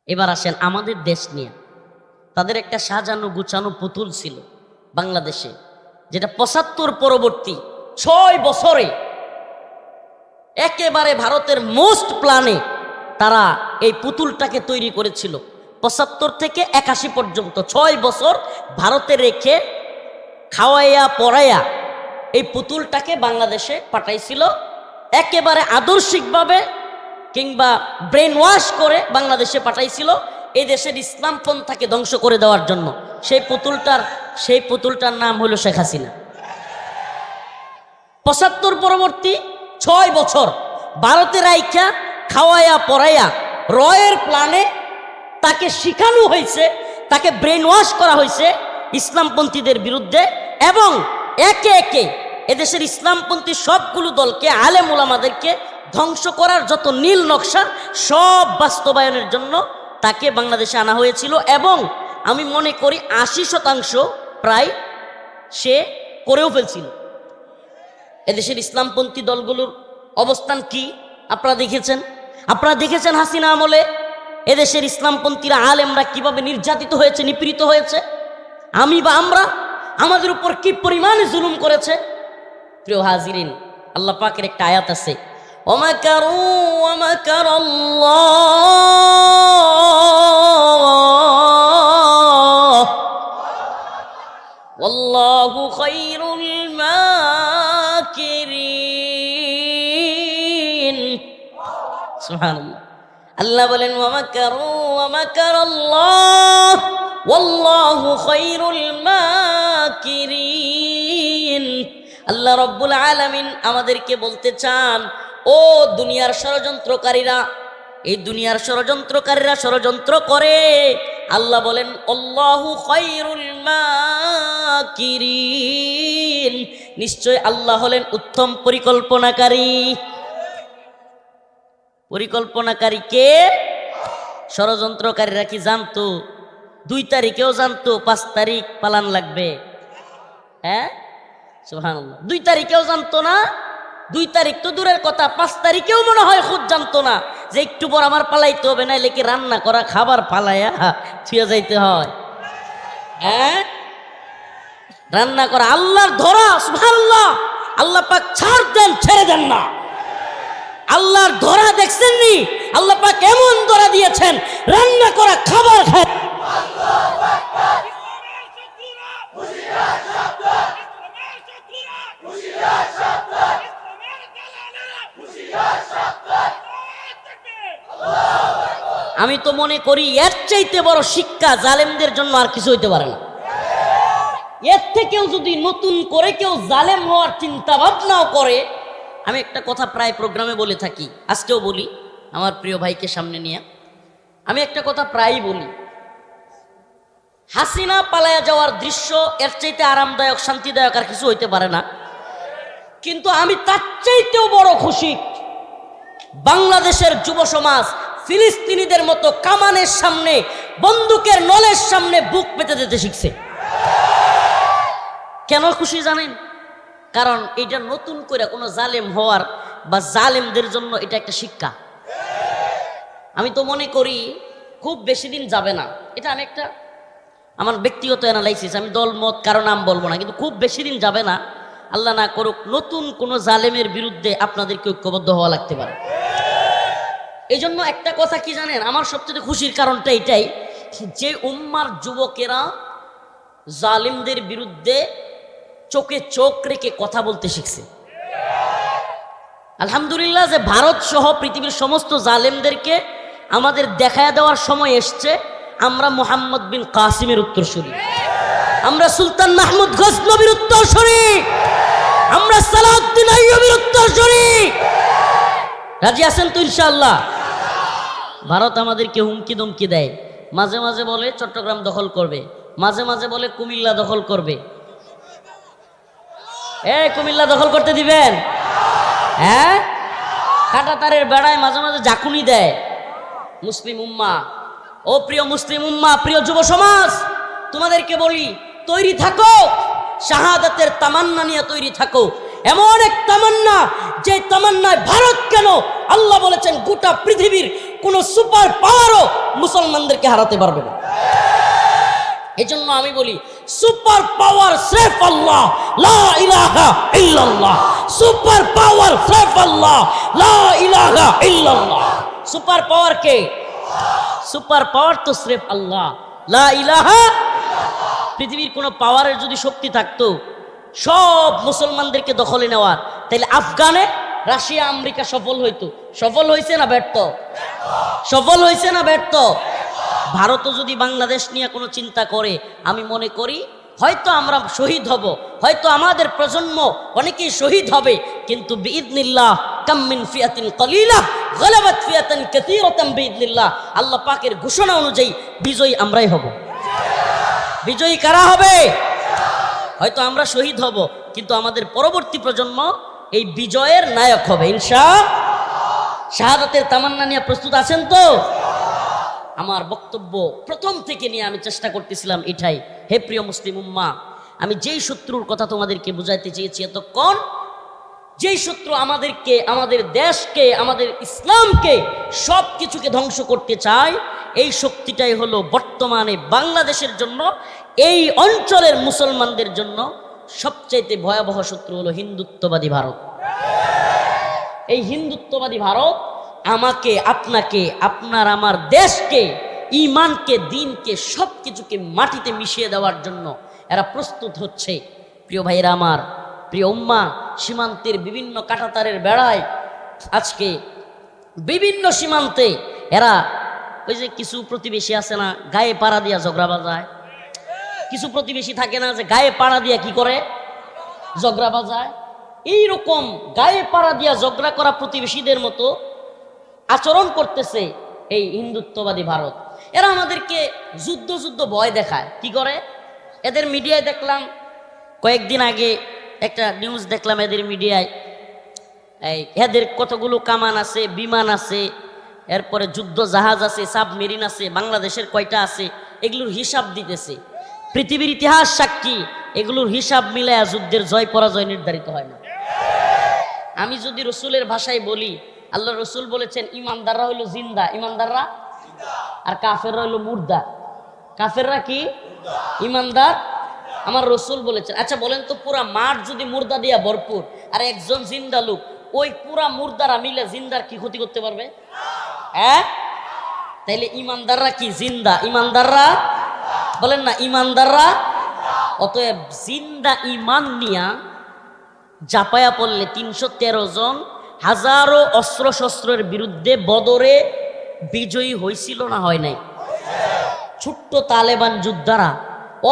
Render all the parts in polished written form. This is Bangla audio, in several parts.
এবার আসেন আমাদের দেশ নিয়ে। তাদের একটা সাজানো গুছানো পুতুল ছিল বাংলাদেশে, যেটা ৭৫ পরবর্তী ৬ বছরে একেবারে ভারতের মোস্ট প্ল্যানে তারা এই পুতুলটাকে তৈরি করেছিল। ৭৫ থেকে ৮১ পর্যন্ত ৬ বছর ভারতে রেখে খাওয়াইয়া পড়াইয়া এই পুতুলটাকে বাংলাদেশে পাঠাইছিল, একেবারে আদর্শিকভাবে কিংবা ব্রেন ওয়াশ করে বাংলাদেশে পাঠাইছিল এই দেশের ইসলাম পন্থাকে ধ্বংস করে দেওয়ার জন্য। সেই পুতুলটার নাম হলো শেখ হাসিনা। ৭৫ পরবর্তী ৬ বছর ভারতে রাইখা খাওয়াইয়া পড়াইয়া রয়ের প্ল্যানে তাকে শিখানো হয়েছে, তাকে ব্রেন ওয়াশ করা হয়েছে ইসলামপন্থীদের বিরুদ্ধে, এবং একে একে এদেশের ইসলামপন্থী সবগুলো দলকে, আলেম ওলামাদেরকে ধ্বংস করার যত নীল নকশা সব বাস্তবায়নের জন্য তাকে বাংলাদেশে আনা হয়েছিল। এবং আমি মনে করি ৮০% প্রায় সে করেও ফেলছিল। এদেশের ইসলামপন্থী দলগুলোর অবস্থান কি আপনারা দেখেছেন হাসিনা আমলে এদেশের ইসলামপন্থীরা আলেমরা কিভাবে নির্যাতিত হয়েছে, নিপীড়িত হয়েছে। আমরা আমাদের উপর কি পরিমাণে জুলুম করেছে। প্রিয় হাজিরিন, আল্লাহ পাকের একটা আয়াত আছে, ওমাকারু ওমাকারাল্লাহ ওয়াল্লাহু খায়রুল মাকিরিন। সুবহানাল্লাহ। আল্লাহ বলেন ওয়ামাকারু ওয়ামাকারাল্লাহ ওয়াল্লাহু খায়রুল মাকিরিন। আল্লাহ রব্বুল আলামিন আমাদেরকে বলতে চান, ও দুনিয়ার ষড়যন্ত্রকারীরা, এই দুনিয়ার ষড়যন্ত্রকারীরা ষড়যন্ত্র করে, আল্লাহ বলেন আল্লাহু খায়রুল মাকিরিন, নিশ্চয় আল্লাহ হলেন উত্তম পরিকল্পনাকারী। কে? ষড়যন্ত্রকারীরা কি জানতো ২ তারিখেও জানতো ৫ তারিখ পালান লাগবে? হ্যাঁ, সুবহানাল্লাহ। 2 তারিখেও জানতো না, 2 তারিখ তো দূরের কথা, 5 তারিখেও মনে হয় খুব জানতো না যে একটু পর আমার পালাইতে হবে, নাইলে কি রান্না করা খাবার পালাইয়া ছুঁয়ে যাইতে হয়। হ্যাঁ, রান্না করা আল্লাহর ধরা। সুবহানাল্লাহ। আল্লাহ পাক ছাড় দেন, ছেড়ে দেন না। আল্লাহর ধরা দেখছেন নি? আল্লাহ পাক এমন ধরা দিয়েছেন, রান্না করা খাবার খায়। আমি তো মনে করি এর চাইতে বড় শিক্ষা জালেমদের জন্য আর কিছু হইতে পারে না। এর থেকেও যদি নতুন করে কেউ জালেম হওয়ার চিন্তা ভাবনাও করে, আমি একটা কথা প্রায় প্রোগ্রামে বলে থাকি, আজকেও বলি আমার প্রিয় ভাইকে সামনে নিয়ে, আমি একটা কথা প্রায়ই বলি, হাসিনা পালায়া যাওয়ার দৃশ্য এর চাইতে আরামদায়ক, শান্তিদায়ক আর কিছু হইতে পারে না। কিন্তু আমি তার চাইতেও বড় খুশি, বাংলাদেশের যুব সমাজ ফিলিস্তিনিদের মতো কামানের সামনে, বন্দুকের নলের সামনে বুক পেতে দিতে শিখছে। কেন খুশি জানেন? কারণ এটা নতুন করে কোনো জালেম হওয়ার বা জালেমদের জন্য এটা একটা শিক্ষা। আমি তো মনে করি খুব বেশি দিন যাবে না, এটা আমি একটা আমার ব্যক্তিগত অ্যানালাইসিস, আমি দল মত কারো নাম বলবো না, কিন্তু খুব বেশি দিন যাবে না, আল্লাহ না করুক, নতুন কোনো জালেমের বিরুদ্ধে আপনাদেরকে ঐক্যবদ্ধ হওয়া লাগতে পারে। এই জন্য একটা কথা কি জানেন, আমার সবচেয়ে খুশির কারণটা এটাই যে উম্মার যুবকেরা জালিমদের বিরুদ্ধে চোখে চোখ রেখে কথা বলতে শিখছে। আলহামদুলিল্লাহ যে ভারত সহ পৃথিবীর সমস্ত জালেমদেরকে আমাদের দেখায় দেওয়ার সময় এসছে। আমরা মুহাম্মদ বিন কাসিমের উত্তরসূরি, আমরা সুলতান মাহমুদ গজনবীর উত্তরসূরি, আমরা সালাউদ্দিন আইয়ুবীর উত্তরসূরি। রাজি আছেন তো ইনশাআল্লাহ? ভারত আমাদেরকে হুমকি দমকি দেয়, মাঝে মাঝে বলে চট্টগ্রাম দখল করবে, মাঝে মাঝে বলে কুমিল্লা দখল করবে। কুমিল্লা দখল করতে দিবেন? হ্যাঁ, কাঁটাতারের বেড়ায় মাঝে মাঝে ঝাঁকুনি দেয়। মুসলিম উম্মাহ, ও প্রিয় মুসলিম উম্মাহ, প্রিয় যুব সমাজ, তোমাদেরকে বলি তৈরি থাকো, শাহাদাতের তামান্না নিয়ে তৈরি থাকো। এমন এক তামান্না যে তামান্নায় ভারত কেন, আল্লাহ বলেছেন গোটা পৃথিবীর কোন সুপার পাওয়ারও মুসলমানদেরকে হারাতে পারবে না। এই জন্য আমি বলি সুপার পাওয়ার স্রেফ আল্লাহ, লা ইলাহা ইল্লাল্লাহ। সুপার পাওয়ার স্রেফ আল্লাহ, লা ইলাহা ইল্লাল্লাহ। সুপার পাওয়ার কে? সুপার পাওয়ার তো স্রেফ আল্লাহ, লা ইলাহা। পৃথিবীর কোন পাওয়ারের যদি শক্তি থাকতো সব মুসলমানদেরকে দখলে নেওয়ার, তাহলে আফগানে রাশিয়া আমেরিকা সফল হইতো। সফল হয়েছে না ব্যর্থ? সফল হয়েছে না ব্যর্থ? ভারতও যদি বাংলাদেশ নিয়ে কোনো চিন্তা করে, আমি মনে করি হয়তো আমরা শহীদ হব, হয়তো আমাদের প্রজন্ম অনেকেই শহীদ হবে, কিন্তু বিইذনিল্লাহ কাম মিন ফিয়াতিন কলিলা গালাবাত ফিয়াতান কাসীরাতান বিইذনিল্লাহ। আল্লাহ পাকের ঘোষণা অনুযায়ী বিজয়ী আমরাই হব। বিজয়ী কারা হবে? হয়তো আমরা শহীদ হব, কিন্তু আমাদের পরবর্তী প্রজন্ম এই বিজয়ের নায়ক হবে ইনশাআল্লাহ। শাহাদাতের তামান্না নিয়ে প্রস্তুত আছেন তো? আমার বক্তব্য প্রথম থেকে নিয়ে আমি চেষ্টা করতেছিলাম এটাই, হে প্রিয় মুসলিম উম্মাহ, আমি যেই শত্রুর কথা তোমাদেরকে বুঝাইতে চেয়েছি এতক্ষণ, যেই শত্রু আমাদেরকে, আমাদের দেশকে, আমাদের ইসলামকে, সব কিছুকে ধ্বংস করতে চায়, এই শক্তিটাই হলো বর্তমানে বাংলাদেশের জন্য, এই অঞ্চলের মুসলমানদের জন্য সবচাইতে ভয়াবহ শত্রু হলো হিন্দুত্ববাদী ভারত। এই হিন্দুত্ববাদী ভারত আমাকে, আপনাকে, আপনার আমার দেশকে, ইমানকে, দিনকে, সব কিছুকে মাটিতে মিশিয়ে দেওয়ার জন্য এরা প্রস্তুত হচ্ছে। প্রিয় ভাইরা আমার, প্রিয় উম্মাহ, সীমান্তের বিভিন্ন কাঁটাতারের বেড়ায় আজকে বিভিন্ন সীমান্তে এরা, ওই যে কিছু প্রতিবেশী আছে না গায়ে পাড়া দিয়া ঝগড়া বাজায়, কিছু প্রতিবেশী থাকে না যে গায়ে পাড়া দিয়া কি করে ঝগড়া বাজায়, এইরকম গায়ে পাড়া দিয়া ঝগড়া করা প্রতিবেশীদের মতো আচরণ করতেছে এই হিন্দুত্ববাদী ভারত। এরা আমাদেরকে যুদ্ধ যুদ্ধ ভয় দেখায়। কি করে? এদের মিডিয়ায় দেখলাম কয়েকদিন আগে একটা নিউজ দেখলাম, এদের মিডিয়ায় এদের কতগুলো কামান আছে, বিমান আছে, এরপরে যুদ্ধ জাহাজ আছে, সাবমেরিন আছে, বাংলাদেশের কয়টা আছে, এগুলোর হিসাব দিতেছে। পৃথিবীর ইতিহাস সাক্ষী, এগুলোর হিসাব মিলায়া যুদ্ধের জয় পরাজয় নির্ধারিত হয় না। আমি যদি রসুলের ভাষায় বলি, আল্লাহ রসুল বলেছেন ইমানদাররা হইল জিন্দা, ইমানদাররা, আর কাফেররা হইল মুর্দা। কাফেররা কি? ইমানদার। আমার রসুল বলেছেন। আচ্ছা বলেন তো, পুরা মাঠ যদি মুর্দা দিয়া ভরপুর আর একজন জিন্দা লোক, ওই পুরা মুর্দারা মিলে জিন্দার কি ক্ষতি করতে পারবে? হ্যাঁ, তাইলে ইমানদাররা কি জিন্দা? ইমানদাররা বলেন না, ইমানদাররা। অতএব জিন্দা ইমান নিয়া জাপায়া পড়লে 313 জন হাজারো অস্ত্র শস্ত্রের বিরুদ্ধে বদরে বিজয়ী হয়েছিল না হয় নাই? ছোট্ট তালেবান যোদ্ধারা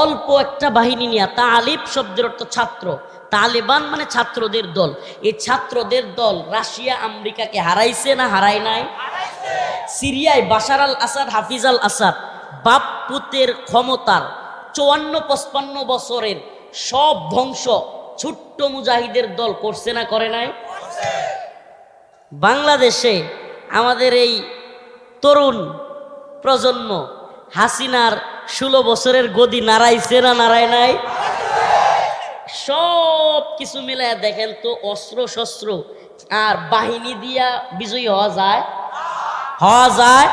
অল্প একটা বাহিনী নিয়ে, তালিব শব্দের অর্থ ছাত্র, তালেবান মানে ছাত্রদের দল, এই ছাত্রদের দল রাশিয়া আমেরিকাকে হারাইছে না হারায় নাই? সিরিয়ায় বাশার আল আসাদ, হাফিজ আল আসাদ, বাপ পুতের ক্ষমতার 54-55 বছরের সব ধ্বংস ছোট্ট মুজাহিদের দল করছে না করে নাই? বাংলাদেশে আমাদের এই তরুণ প্রজন্ম হাসিনার 16 বছরের গদি নাড়াইছে না নাড়ায় নাই? সব কিছু মিলায় দেখেন তো, অস্ত্র শস্ত্র আর বাহিনী দিয়া বিজয়ী হওয়া যায়? হওয়া যায়?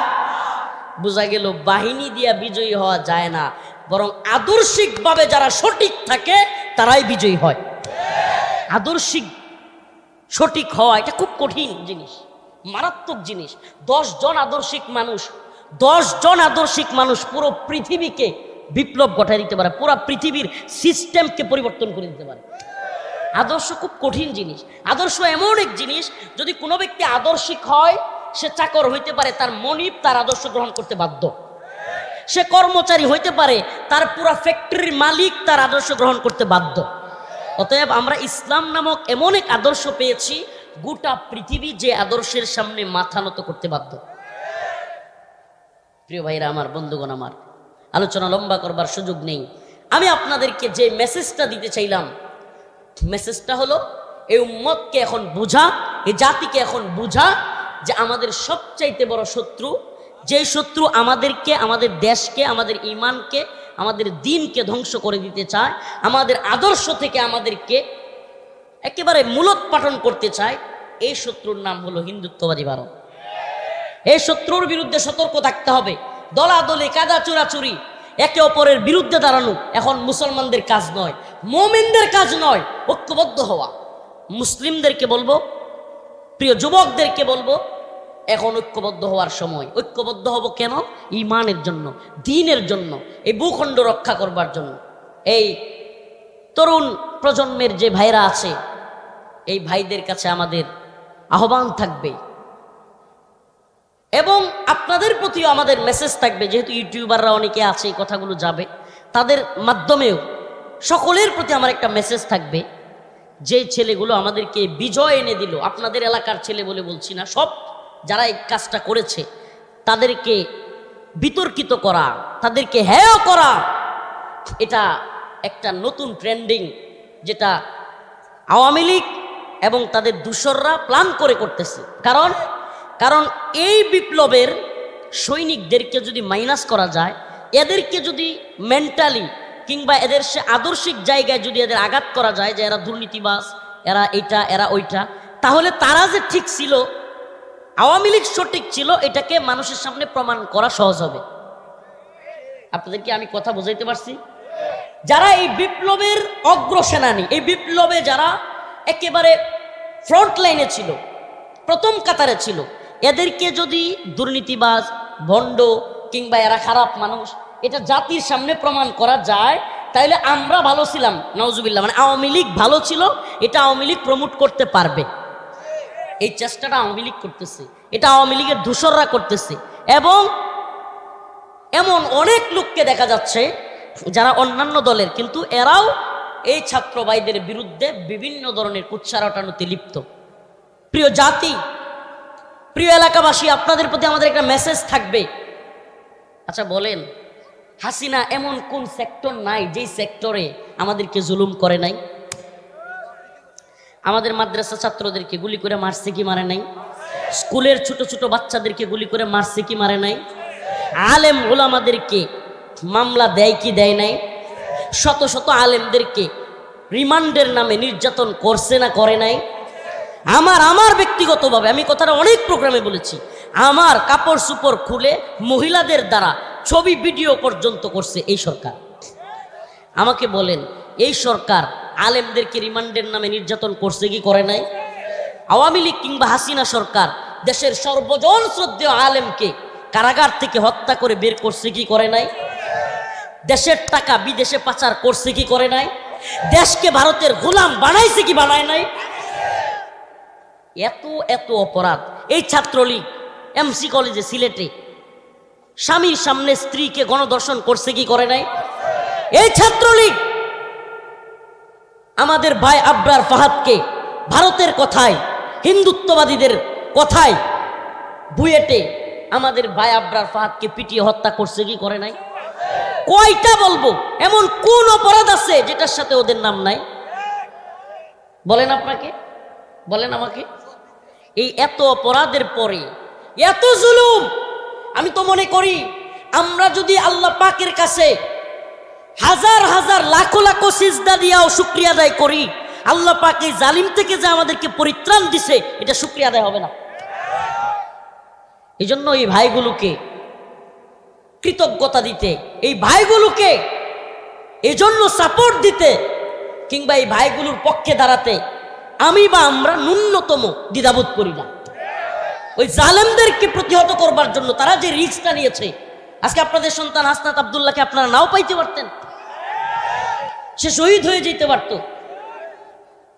বোঝা গেল বাহিনী দিয়া বিজয়ী হওয়া যায় না, বরং আদর্শিকভাবে যারা সঠিক থাকে তারাই বিজয়ী হয়। আদর্শিক সঠিক হওয়া এটা খুব কঠিন জিনিস, মারাত্মক জিনিস। 10 জন আদর্শিক মানুষ, 10 জন আদর্শিক মানুষ পুরো পৃথিবীকে বিপ্লব ঘটায় দিতে পারে, পুরো পৃথিবীর সিস্টেমকে পরিবর্তন করে দিতে পারে। আদর্শ খুব কঠিন জিনিস। আদর্শ এমন এক জিনিস, যদি কোনো ব্যক্তি আদর্শিক হয়, সে চাকর হইতে পারে, তার মনিব তার আদর্শ গ্রহণ করতে বাধ্য। সে কর্মচারী হইতে পারে, তার পুরো ফ্যাক্টরির মালিক তার আদর্শ গ্রহণ করতে বাধ্য। অতএব আমরা ইসলাম নামক এমন এক আদর্শ পেয়েছি, গোটা পৃথিবী যে আদর্শের সামনে মাথা নত করতে বাধ্য। প্রিয় ভাইরা আমার, বন্ধুগণ আমার, আলোচনা লম্বা করবার সুযোগ নেই। আমি আপনাদেরকে যে মেসেজটা দিতে চাইলাম, মেসেজটা হলো এই উম্মতকে এখন বুঝা, এই জাতিকে এখন বুঝা যে আমাদের সবচাইতে বড় শত্রু, যে শত্রু আমাদেরকে, আমাদের দেশকে, আমাদের ইমানকে, আমাদের দিনকে ধ্বংস করে দিতে চায়, আমাদের আদর্শ থেকে আমাদেরকে একেবারে মূলোৎপাটন করতে চায়, এই শত্রুর নাম হলো হিন্দুত্ববাদী ভারত। এই শত্রুর বিরুদ্ধে সতর্ক থাকতে হবে। দলাদলি কাদা চুরাচুরি একে অপরের বিরুদ্ধে দাঁড়ানো এখন মুসলমানদের কাজ নয়, মুমিনদের কাজ নয়। ঐক্যবদ্ধ হওয়া। মুসলিমদেরকে বলবো, প্রিয় যুবকদেরকে বলবো, এখন ঐক্যবদ্ধ হওয়ার সময়। ঐক্যবদ্ধ হব কেন? ঈমানের জন্য, দ্বীনের জন্য, এই ভূখণ্ড রক্ষা করবার জন্য। এই তরুণ প্রজন্মের যে ভাইরা আছে, এই ভাইদের কাছে আমাদের আহ্বান থাকবে এবং আপনাদের প্রতিও আমাদের মেসেজ থাকবে। যেহেতু ইউটিউবাররা অনেকে আছে, এই কথাগুলো যাবে তাদের মাধ্যমেও। সকলের প্রতি আমার একটা মেসেজ থাকবে, যে ছেলেগুলো আমাদেরকে বিজয় এনে দিল, আপনাদের এলাকার ছেলে বলে বলছি না, সব যারা এই কাজটা করেছে তাদেরকে বিতর্কিত করা, তাদেরকে হেয় করা, এটা একটা নতুন ট্রেন্ডিং, যেটা আওয়ামী লীগ এবং তাদের দূষররা প্ল্যান করে করতেছে। কারণ এই বিপ্লবের সৈনিকদেরকে যদি মাইনাস করা যায়, এদেরকে যদি মেন্টালি কিংবা এদের সে আদর্শিক জায়গায় যদি এদের আঘাত করা যায় যে এরা দুর্নীতিবাজ, এরা এটা, এরা ওইটা, তাহলে তারা যে ঠিক ছিল, আওয়ামী লীগ সঠিক ছিল, এটাকে মানুষের সামনে প্রমাণ করা সহজ হবে। আপনাদেরকে আমি কথা বুঝাইতে পারছি? যারা এই বিপ্লবের অগ্রসেনানী, এই বিপ্লবে যারা একেবারে ফ্রন্ট লাইনে ছিল, প্রথম কাতারে ছিল, এদেরকে যদি দুর্নীতিবাজ, ভণ্ড কিংবা এরা খারাপ মানুষ, এটা জাতির সামনে প্রমাণ করা যায়, তাহলে আমরা ভালো ছিলাম, নাউজুবিল্লাহ, মানে আওয়ামী লীগ ভালো ছিল, এটা আওয়ামী লীগ প্রমোট করতে পারবে। এই চেষ্টাটা আওয়ামী লীগ করতেছে, এটা আওয়ামী লীগের দূষররা করতেছে। এবং এমন অনেক লোককে দেখা যাচ্ছে যারা অন্যান্য দলের, কিন্তু এরাও এই ছাত্র ভাইদের বিরুদ্ধে বিভিন্ন ধরনের কুৎসা রটানোতে লিপ্ত। প্রিয় জাতি, প্রিয় এলাকাবাসী, আপনাদের প্রতি আমাদের একটা মেসেজ থাকবে। আচ্ছা বলেন, হাসিনা এমন কোন সেক্টর নাই যেই সেক্টরে আমাদেরকে জুলুম করে নাই? আমাদের মাদ্রাসা ছাত্রদেরকে গুলি করে মারছে কি মারে নাই? স্কুলের ছোট ছোট বাচ্চাদেরকে গুলি করে মারছে কি মারে নাই? আলেম ওলামাদেরকে মামলা দেয় কি দেয় নাই? শত শত আলেমদেরকে রিমান্ডের নামে নির্যাতন করছে না করে নাই? আমার ব্যক্তিগতভাবে আমি কথাটা অনেক প্রোগ্রামে বলেছি, আমার কাপড় চোপড় খুলে মহিলাদের দ্বারা ছবি ভিডিও পর্যন্ত করছে এই সরকার। আমাকে বলেন, এই সরকার আলেমদেরকে রিমান্ডের নামে নির্যাতন করছে কি করে নাই? আওয়ামী লীগ কিংবা হাসিনা সরকার দেশের সর্বজন শ্রদ্ধেয় আলেমকে কারাগার থেকে হত্যা করে বের করছে কি করে নাই? দেশের টাকা বিদেশে পাচার করছে কি করে নাই? দেশকে ভারতের গোলাম বানাইছে কি বানায় নাই? এত এত অপরাধ। এই ছাত্রলীগ এমসি কলেজে সিলেটে স্বামীর সামনে স্ত্রীকে গণধর্ষণ করছে কি করে নাই? এই ছাত্রলীগ আমাদের ভাই আবরার ফাহাদকে ভারতের কথায়, হিন্দুত্ববাদীদের কথায় বুয়েটে আমাদের ভাই আবরার ফাহাদকে পিটিয়ে হত্যা করছে কি করে নাই? কয়টা বলবো? এমন কোন অপরাধ আছে যেটার সাথে ওদের নাম নাই? বলেন আপনাকে, বলেন আমাকে। এই এত অপরাধের পরে এত জুলুম, আমি তো মনে করি আমরা যদি আল্লাহ পাকের কাছে হাজার হাজার লাখো লাখো সিজদা দিয়াও শুকরিয়া আদায় করি, আল্লাহ পাক এই জালিম থেকে যে আমাদেরকে পরিত্রাণ দিছে, এটা শুকরিয়া আদায় হবে না। এই জন্য এই ভাইগুলোকে কৃতজ্ঞতা দিতে, এই ভাইগুলোকে এই জন্য সাপোর্ট দিতে, কিংবা এই ভাইগুলোর পক্ষে দাঁড়াতে আমি বা আমরা ন্যূনতম দ্বিধাবোধ করি না। ওই জালেমদেরকে প্রতিহত করবার জন্য তারা যে রিস্কটা নিয়েছে, আজকে আপনাদের সন্তান হাসনাত আব্দুল্লাহকে আপনারা নাও পাইতে পারতেন, সে শহীদ হয়ে যেতে পারত,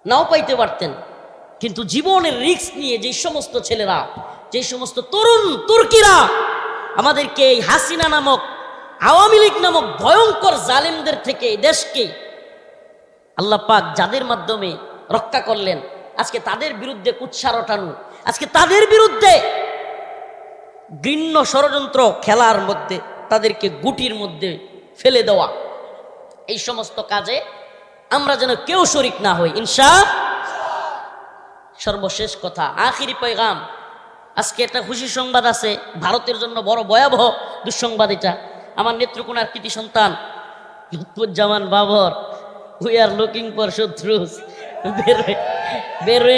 নাও পাইতে পারতেন, কিন্তু জীবনের রিস্ক নিয়ে যে সমস্ত ছেলেরা, যে সমস্ত তরুণ তুর্কিরা আমাদেরকে এই হাসিনা নামক, আওয়ামী লীগ নামক ভয়ঙ্কর জালেমদের থেকে দেশকে আল্লাহ পাক যাদের মাধ্যমে রক্ষা করলেন, আজকে তাদের বিরুদ্ধে কুৎসা রটানো, আজকে তাদের বিরুদ্ধে ঘৃণ্য ষড়যন্ত্র খেলার মধ্যে, তাদেরকে গুটির মধ্যে ফেলে দেওয়া, এই সমস্ত কাজে আমরা যেন কেউ শরিক না হই ইনশাআল্লাহ। সর্বশেষ কথা, আখিরি পয়গাম, আজকে একটা খুশি সংবাদ আছে, ভারতের জন্য বড় ভয়াবহ দুঃসংবাদ এটা। আমার নেত্রকোনার কৃতি সন্তান Lutfuzzaman Babar, we are looking for শত্রুস, বের হয়ে